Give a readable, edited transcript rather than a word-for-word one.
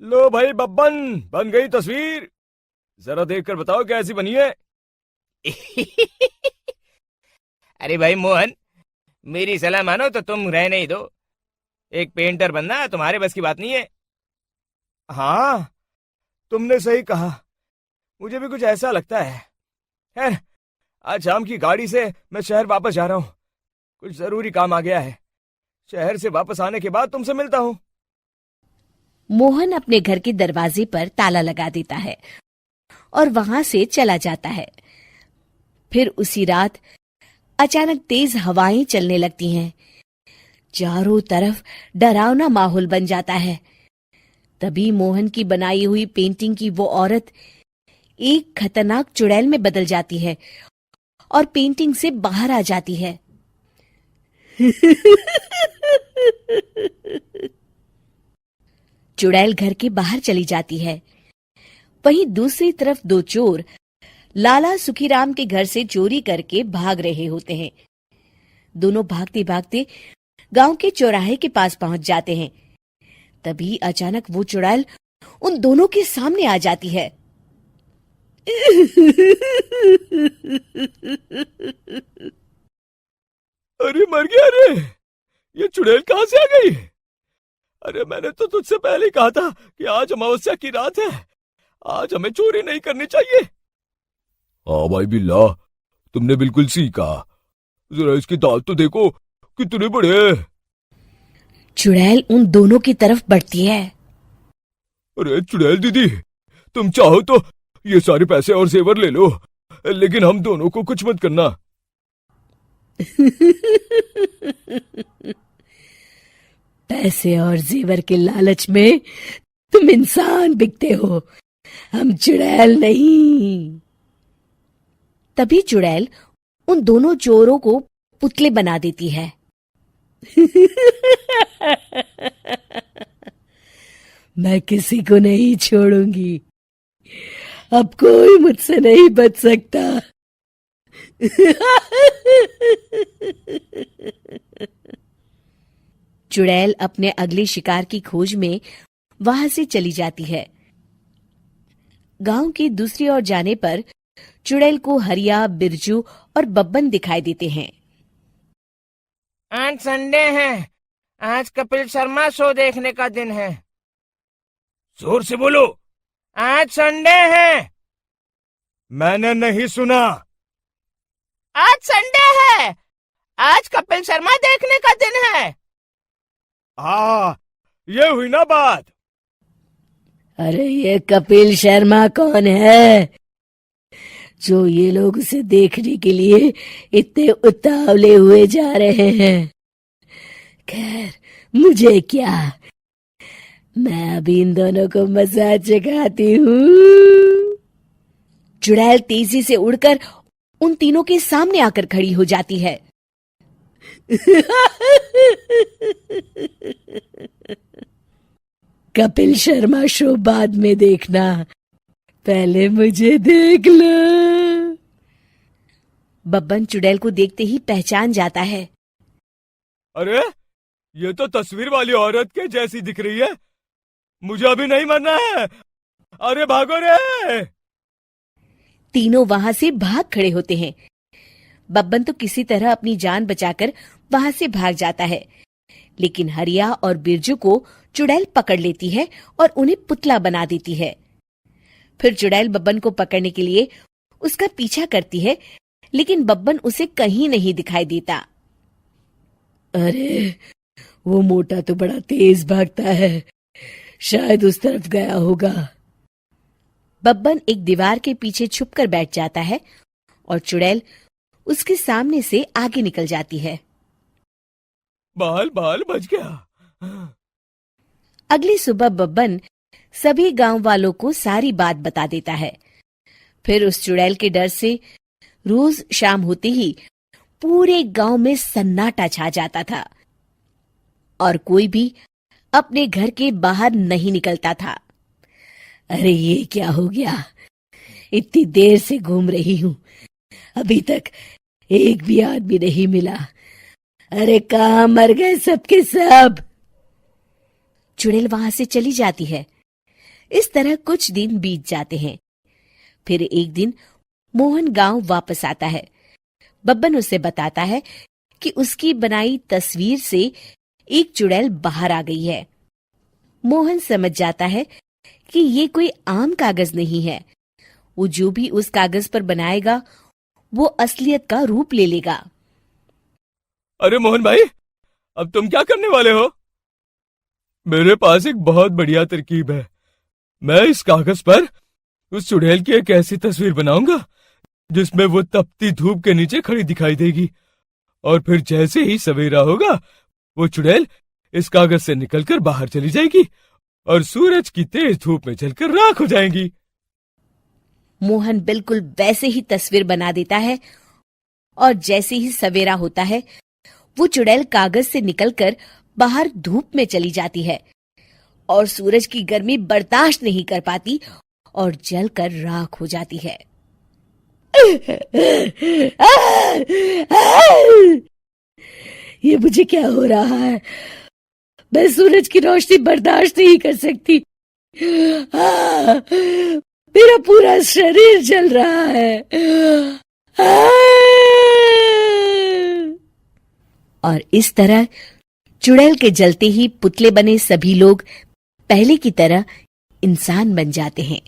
लो भाई बब्बन, बन गई तस्वीर। जरा देखकर बताओ कैसी बनी है। अरे भाई मोहन, मेरी सलाह मानो तो तुम रहने ही दो। एक पेंटर बनना तुम्हारे बस की बात नहीं है। हाँ, तुमने सही कहा। मुझे भी कुछ ऐसा लगता है। खैर, आज शाम की गाड़ी से मैं शहर वापस जा रहा हूँ। कुछ जरूरी काम आ गया है। शहर से वापस आने के बाद तुमसे मिलता हूँ। मोहन अपने घर के दरवाजे पर ताला लगा देता है और वहां से चला जाता है। फिर उसी रात अचानक तेज हवाएं चलने लगती हैं। चारों तरफ डरावना माहौल बन जाता है। तभी मोहन की बनाई हुई पेंटिंग की वो औरत एक खतरनाक चुड़ैल में बदल जाती है और पेंटिंग से बाहर आ जाती है। चुड़ैल घर के बाहर चली जाती है। वहीं दूसरी तरफ दो चोर लाला सुखीराम के घर से चोरी करके भाग रहे होते हैं। दोनों भागते भागते गांव के चौराहे के पास पहुंच जाते हैं। तभी अचानक वो चुड़ैल उन दोनों के सामने आ जाती है। अरे मर गया रे। ये चुड़ैल कहाँ से आ गई? अरे मैंने तो तुझसे पहले ही कहा था कि आज अमावस्या की रात है। आज हमें चोरी नहीं करनी चाहिए। हाँ भाई बिल्ला, तुमने बिल्कुल सही कहा। जरा इसके दांत तो देखो, कितने बड़े हैं। चुड़ैल उन दोनों की तरफ बढ़ती है। अरे चुड़ैल दीदी, तुम चाहो तो ये सारे पैसे और जेवर ले लो, लेकिन हम दोनों को कुछ मत करना। पैसे और जेवर के लालच में तुम इंसान बिकते हो, हम चुड़ैल नहीं। तभी चुड़ैल उन दोनों चोरों को पुतले बना देती है। मैं किसी को नहीं छोड़ूंगी। अब कोई मुझसे नहीं बच सकता। चुड़ैल अपने अगले शिकार की खोज में वहां से चली जाती है। गांव की दूसरी ओर जाने पर चुड़ैल को हरिया, बिरजू और बब्बन दिखाई देते हैं। आज संडे है। आज कपिल शर्मा शो देखने का दिन है। जोर से बोलो। आज संडे है। मैंने नहीं सुना। आज संडे है। आज कपिल शर्मा देखने का दिन है। हाँ, ये हुई ना बात। अरे ये कपिल शर्मा कौन है जो ये लोग उसे देखने के लिए इतने उतावले हुए जा रहे हैं? खैर, मुझे क्या, मैं अभी इन दोनों को मजा चखाती हूँ। चुड़ैल तेजी से उड़कर उन तीनों के सामने आकर खड़ी हो जाती है। कपिल शर्मा शो बाद में देखना, पहले मुझे देख लो। बब्बन चुड़ैल को देखते ही पहचान जाता है। अरे ये तो तस्वीर वाली औरत के जैसी दिख रही है। मुझे अभी नहीं मरना है। अरे भागो रे। तीनों वहां से भाग खड़े होते हैं। बब्बन तो किसी तरह अपनी जान बचाकर वहां से भाग जाता है, लेकिन हरिया और बिरजू को चुड़ैल पकड़ लेती है और उन्हें पुतला बना देती है। फिर चुड़ैल बब्बन को पकड़ने के लिए उसका पीछा करती है, लेकिन बब्बन उसे कहीं नहीं दिखाई देता। अरे वो मोटा तो बड़ा तेज भागता है, शायद उस तरफ गया होगा। बब्बन एक दीवार के पीछे छुपकर बैठ जाता है और चुड़ैल उसके सामने से आगे निकल जाती है। बाल बाल बच गया। अगली सुबह बब्बन सभी गांव वालों को सारी बात बता देता है। फिर उस चुड़ैल के डर से रोज शाम होते ही पूरे गांव में सन्नाटा छा जाता था और कोई भी अपने घर के बाहर नहीं निकलता था। अरे ये क्या हो गया? इतनी देर से घूम रही हूं, अभी तक एक भी आदमी नहीं मिला। अरे कहां मर गए सबके सब? चुड़ैल वहां से चली जाती है, इस तरह कुछ दिन बीत जाते हैं। फिर एक दिन मोहन गांव वापस आता है। बब्बन उसे बताता है कि उसकी बनाई तस्वीर से एक चुड़ैल बाहर आ गई है। मोहन समझ जाता है कि ये कोई आम कागज नहीं है। वो जो भी उस कागज पर बनाएगा वो असलियत का रूप ले लेगा। अरे मोहन भाई, अब तुम क्या करने वाले हो? मेरे पास एक बहुत बढ़िया तरकीब है। मैं इस कागज पर उस चुड़ैल की एक ऐसी तस्वीर बनाऊंगा जिसमें वो तपती धूप के नीचे खड़ी दिखाई देगी, और फिर जैसे ही सवेरा होगा वो चुड़ैल इस कागज से निकलकर बाहर चली जाएगी और सूरज की तेज धूप में जलकर राख हो जाएंगी। मोहन बिल्कुल वैसे ही तस्वीर बना देता है और जैसे ही सवेरा होता है वो चुड़ैल कागज से निकलकर बाहर धूप में चली जाती है और सूरज की गर्मी बर्दाश्त नहीं कर पाती और जलकर राख हो जाती है। ये मुझे क्या हो रहा है? मैं सूरज की रोशनी बर्दाश्त नहीं कर सकती। मेरा पूरा शरीर जल रहा है। और इस तरह चुड़ैल के जलते ही पुतले बने सभी लोग पहले की तरह इंसान बन जाते हैं।